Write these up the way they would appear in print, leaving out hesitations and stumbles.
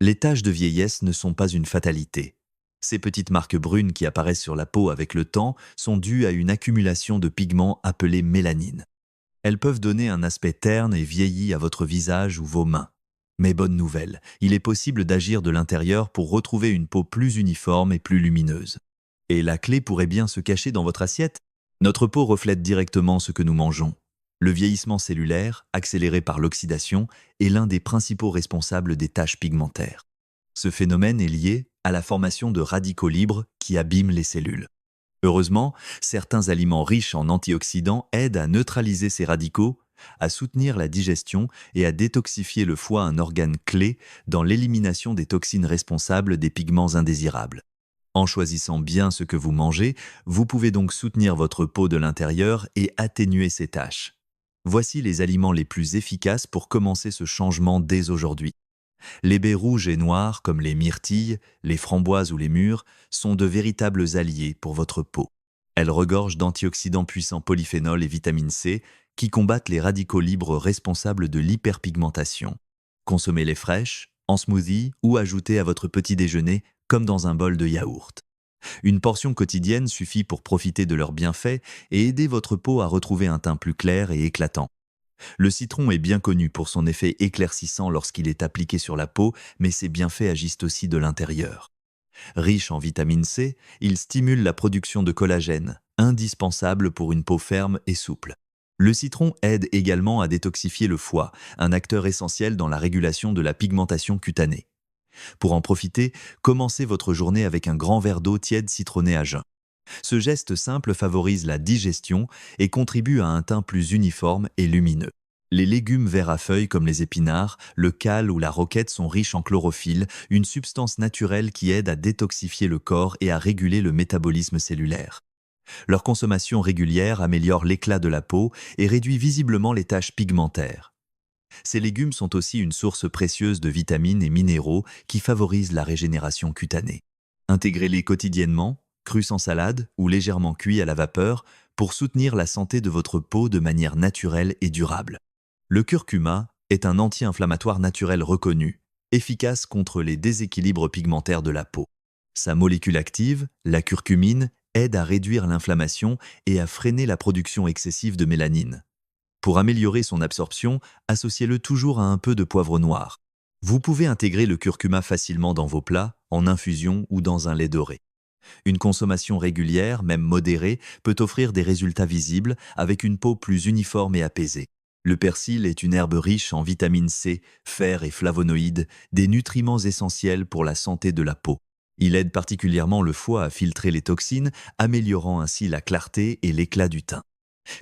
Les taches de vieillesse ne sont pas une fatalité. Ces petites marques brunes qui apparaissent sur la peau avec le temps sont dues à une accumulation de pigments appelés mélanine. Elles peuvent donner un aspect terne et vieilli à votre visage ou vos mains. Mais bonne nouvelle, il est possible d'agir de l'intérieur pour retrouver une peau plus uniforme et plus lumineuse. Et la clé pourrait bien se cacher dans votre assiette. Notre peau reflète directement ce que nous mangeons. Le vieillissement cellulaire, accéléré par l'oxydation, est l'un des principaux responsables des taches pigmentaires. Ce phénomène est lié à la formation de radicaux libres qui abîment les cellules. Heureusement, certains aliments riches en antioxydants aident à neutraliser ces radicaux, à soutenir la digestion et à détoxifier le foie, un organe clé dans l'élimination des toxines responsables des pigments indésirables. En choisissant bien ce que vous mangez, vous pouvez donc soutenir votre peau de l'intérieur et atténuer ces taches. Voici les aliments les plus efficaces pour commencer ce changement dès aujourd'hui. Les baies rouges et noires, comme les myrtilles, les framboises ou les mûres, sont de véritables alliés pour votre peau. Elles regorgent d'antioxydants puissants, polyphénols et vitamine C, qui combattent les radicaux libres responsables de l'hyperpigmentation. Consommez-les fraîches, en smoothie ou ajoutez à votre petit déjeuner, comme dans un bol de yaourt. Une portion quotidienne suffit pour profiter de leurs bienfaits et aider votre peau à retrouver un teint plus clair et éclatant. Le citron est bien connu pour son effet éclaircissant lorsqu'il est appliqué sur la peau, mais ses bienfaits agissent aussi de l'intérieur. Riche en vitamine C, il stimule la production de collagène, indispensable pour une peau ferme et souple. Le citron aide également à détoxifier le foie, un acteur essentiel dans la régulation de la pigmentation cutanée. Pour en profiter, commencez votre journée avec un grand verre d'eau tiède citronnée à jeun. Ce geste simple favorise la digestion et contribue à un teint plus uniforme et lumineux. Les légumes verts à feuilles comme les épinards, le cale ou la roquette sont riches en chlorophylle, une substance naturelle qui aide à détoxifier le corps et à réguler le métabolisme cellulaire. Leur consommation régulière améliore l'éclat de la peau et réduit visiblement les taches pigmentaires. Ces légumes sont aussi une source précieuse de vitamines et minéraux qui favorisent la régénération cutanée. Intégrez-les quotidiennement, crus en salade ou légèrement cuits à la vapeur, pour soutenir la santé de votre peau de manière naturelle et durable. Le curcuma est un anti-inflammatoire naturel reconnu, efficace contre les déséquilibres pigmentaires de la peau. Sa molécule active, la curcumine, aide à réduire l'inflammation et à freiner la production excessive de mélanine. Pour améliorer son absorption, associez-le toujours à un peu de poivre noir. Vous pouvez intégrer le curcuma facilement dans vos plats, en infusion ou dans un lait doré. Une consommation régulière, même modérée, peut offrir des résultats visibles avec une peau plus uniforme et apaisée. Le persil est une herbe riche en vitamine C, fer et flavonoïdes, des nutriments essentiels pour la santé de la peau. Il aide particulièrement le foie à filtrer les toxines, améliorant ainsi la clarté et l'éclat du teint.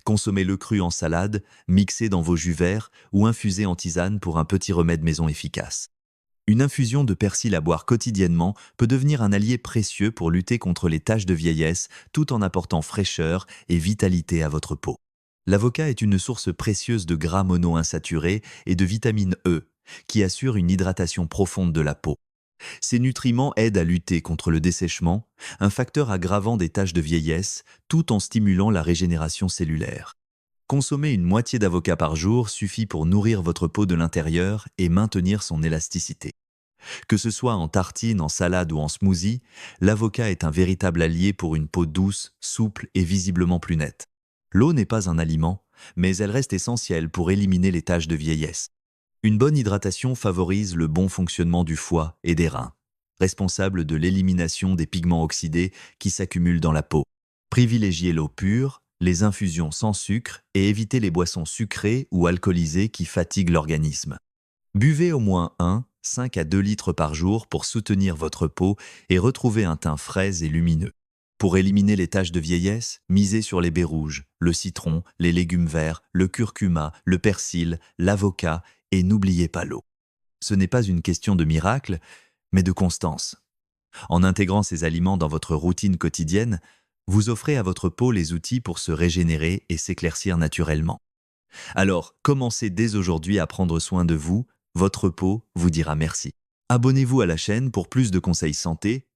Consommez-le cru en salade, mixé dans vos jus verts ou infusé en tisane pour un petit remède maison efficace. Une infusion de persil à boire quotidiennement peut devenir un allié précieux pour lutter contre les taches de vieillesse tout en apportant fraîcheur et vitalité à votre peau. L'avocat est une source précieuse de gras monoinsaturés et de vitamine E, qui assure une hydratation profonde de la peau. Ces nutriments aident à lutter contre le dessèchement, un facteur aggravant des taches de vieillesse, tout en stimulant la régénération cellulaire. Consommer une moitié d'avocat par jour suffit pour nourrir votre peau de l'intérieur et maintenir son élasticité. Que ce soit en tartine, en salade ou en smoothie, l'avocat est un véritable allié pour une peau douce, souple et visiblement plus nette. L'eau n'est pas un aliment, mais elle reste essentielle pour éliminer les taches de vieillesse. Une bonne hydratation favorise le bon fonctionnement du foie et des reins, responsables de l'élimination des pigments oxydés qui s'accumulent dans la peau. Privilégiez l'eau pure, les infusions sans sucre et évitez les boissons sucrées ou alcoolisées qui fatiguent l'organisme. Buvez au moins 5 à 2 litres par jour pour soutenir votre peau et retrouver un teint frais et lumineux. Pour éliminer les taches de vieillesse, misez sur les baies rouges, le citron, les légumes verts, le curcuma, le persil, l'avocat et n'oubliez pas l'eau. Ce n'est pas une question de miracle, mais de constance. En intégrant ces aliments dans votre routine quotidienne, vous offrez à votre peau les outils pour se régénérer et s'éclaircir naturellement. Alors, commencez dès aujourd'hui à prendre soin de vous, votre peau vous dira merci. Abonnez-vous à la chaîne pour plus de conseils santé,